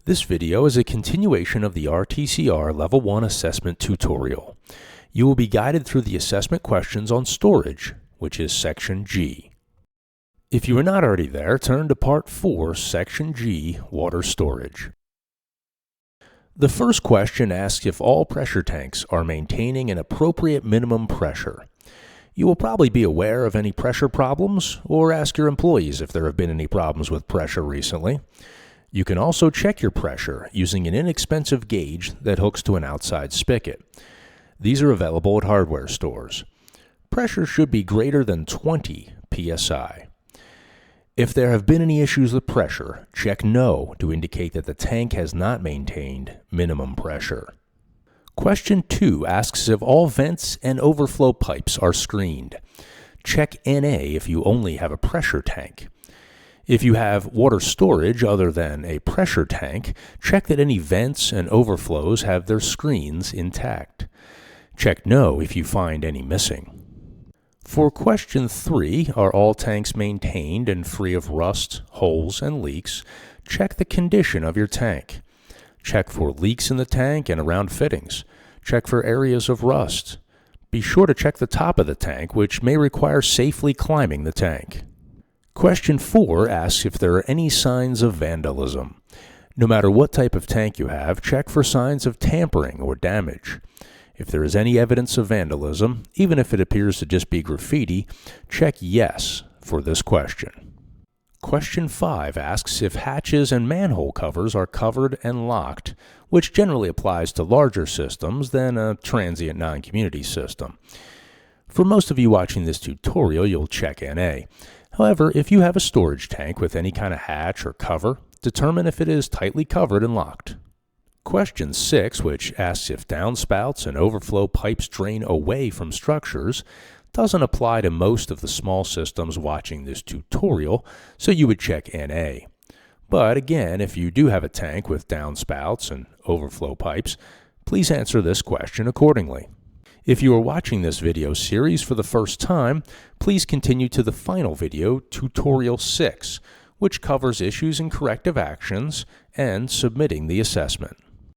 This video is a continuation of the RTCR Level 1 Assessment tutorial. You will be guided through the assessment questions on storage, which is Section G. If you are not already there, turn to Part 4, Section G, Water Storage. The first question asks if all pressure tanks are maintaining an appropriate minimum pressure. You will probably be aware of any pressure problems, or ask your employees if there have been any problems with pressure recently. You can also check your pressure using an inexpensive gauge that hooks to an outside spigot. These are available at hardware stores. Pressure should be greater than 20 psi. If there have been any issues with pressure, check No to indicate that the tank has not maintained minimum pressure. Question 2 asks if all vents and overflow pipes are screened. Check NA if you only have a pressure tank. If you have water storage other than a pressure tank, check that any vents and overflows have their screens intact. Check No if you find any missing. For question 3, are all tanks maintained and free of rust, holes, and leaks? Check the condition of your tank. Check for leaks in the tank and around fittings. Check for areas of rust. Be sure to check the top of the tank, which may require safely climbing the tank. Question 4 asks if there are any signs of vandalism. No matter what type of tank you have, check for signs of tampering or damage. If there is any evidence of vandalism, even if it appears to just be graffiti, check Yes for this question. Question 5 asks if hatches and manhole covers are covered and locked, which generally applies to larger systems than a transient non-community system. For most of you watching this tutorial, you'll check NA. However, if you have a storage tank with any kind of hatch or cover, determine if it is tightly covered and locked. Question 6, which asks if downspouts and overflow pipes drain away from structures, doesn't apply to most of the small systems watching this tutorial, so you would check NA. But again, if you do have a tank with downspouts and overflow pipes, please answer this question accordingly. If you are watching this video series for the first time, please continue to the final video, Tutorial 6, which covers issues and corrective actions and submitting the assessment.